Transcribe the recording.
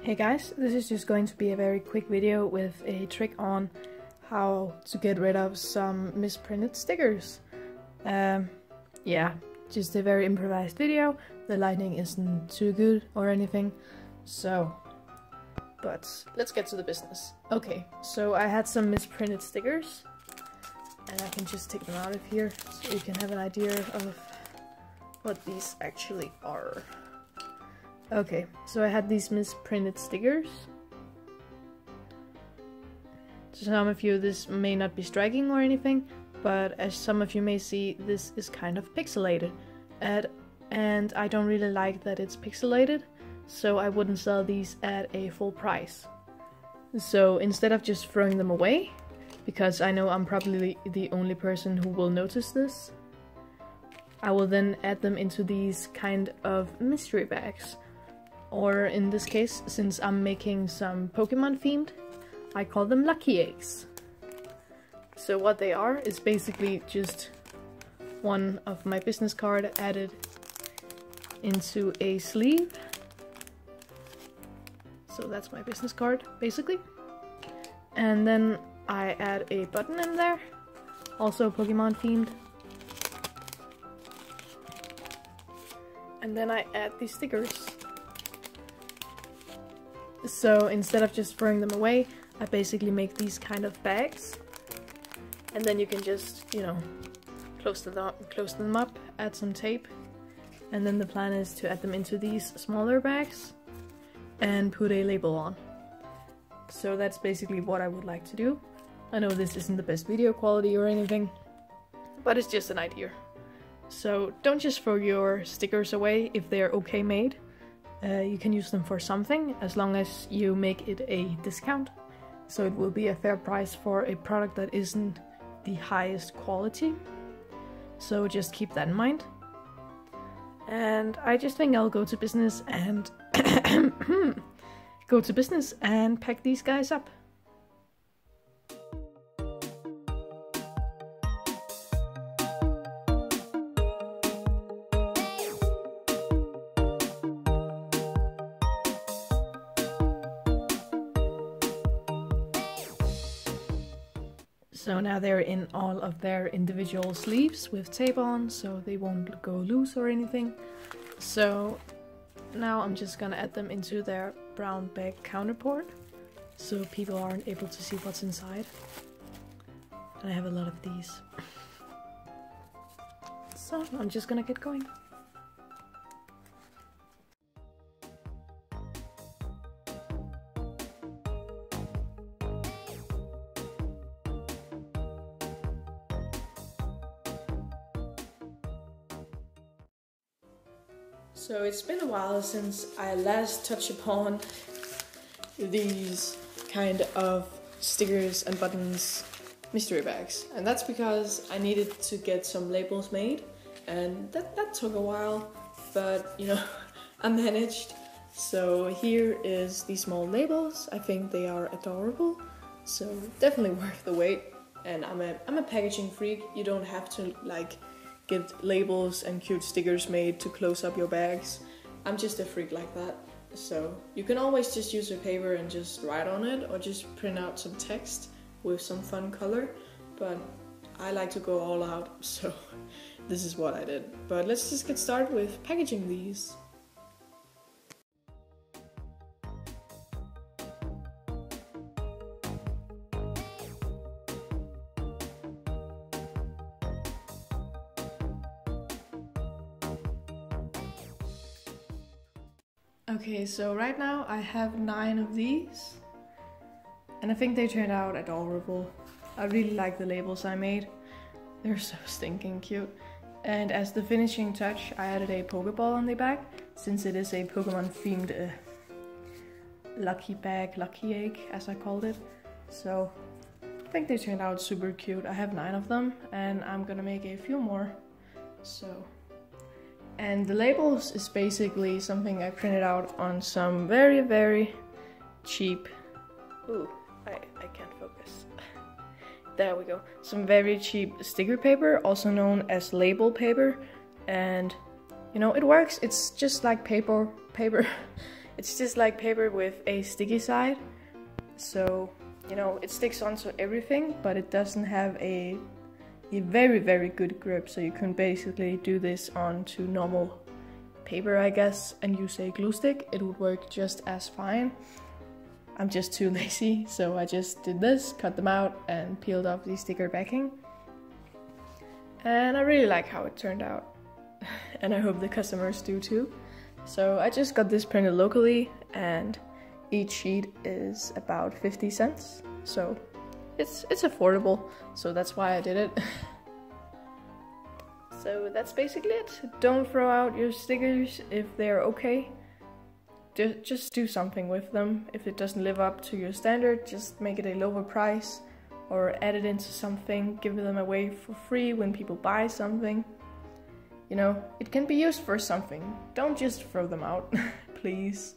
Hey guys, this is just going to be a very quick video with a trick on how to get rid of some misprinted stickers. Yeah, just a very improvised video. The lighting isn't too good or anything, but let's get to the business. Okay, so I had some misprinted stickers and I can just take them out of here so you can have an idea of what these actually are. Okay, so I had these misprinted stickers. To some of you this may not be striking or anything, but as some of you may see, this is kind of pixelated. And I don't really like that it's pixelated, so I wouldn't sell these at a full price. So instead of just throwing them away, because I know I'm probably the only person who will notice this, I will then add them into these kind of mystery bags. Or in this case, since I'm making some Pokemon themed, I call them lucky eggs. So what they are is basically just one of my business card added into a sleeve. So that's my business card, basically. And then I add a button in there, also Pokemon themed. And then I add these stickers. So instead of just throwing them away, I basically make these kind of bags. And then you can just, you know, close them up, add some tape. And then the plan is to add them into these smaller bags and put a label on. So that's basically what I would like to do. I know this isn't the best video quality or anything, but it's just an idea. So don't just throw your stickers away if they're okay made. You can use them for something as long as you make it a discount. So it will be a fair price for a product that isn't the highest quality. So just keep that in mind. And I just think I'll go to business and pack these guys up. So now they're in all of their individual sleeves with tape on, so they won't go loose or anything. So now I'm just gonna add them into their brown bag counterpart, so people aren't able to see what's inside. And I have a lot of these. So I'm just gonna get going. So it's been a while since I last touched upon these kind of stickers and buttons mystery bags. And that's because I needed to get some labels made, and that took a while, but you know, I managed. So here is these small labels. I think they are adorable, so definitely worth the wait. And I'm a packaging freak. You don't have to like get labels and cute stickers made to close up your bags. I'm just a freak like that. So you can always just use a paper and just write on it, or just print out some text with some fun color. But I like to go all out, so this is what I did. But let's just get started with packaging these. Okay, so right now I have 9 of these, and I think they turned out adorable. I really like the labels I made. They're so stinking cute. And as the finishing touch, I added a Pokeball on the back, since it is a Pokemon themed lucky bag, lucky egg, as I called it. So I think they turned out super cute. I have 9 of them, and I'm gonna make a few more. And the labels is basically something I printed out on some very, very cheap... Ooh, I can't focus. There we go. Some very cheap sticker paper, also known as label paper. And, you know, it works. It's just like paper. It's just like paper with a sticky side. So, you know, it sticks onto everything, but it doesn't have a very, very good grip. So you can basically do this onto normal paper, I guess, and use a glue stick. It would work just as fine. I'm just too lazy, so I just did this, cut them out, and peeled off the sticker backing. And I really like how it turned out. And I hope the customers do too. So I just got this printed locally, and each sheet is about 50 cents. So it's affordable, so that's why I did it. So that's basically it. Don't throw out your stickers if they're okay. Just do something with them. If it doesn't live up to your standard, just make it a lower price or add it into something, give them away for free when people buy something. You know, it can be used for something. Don't just throw them out, please.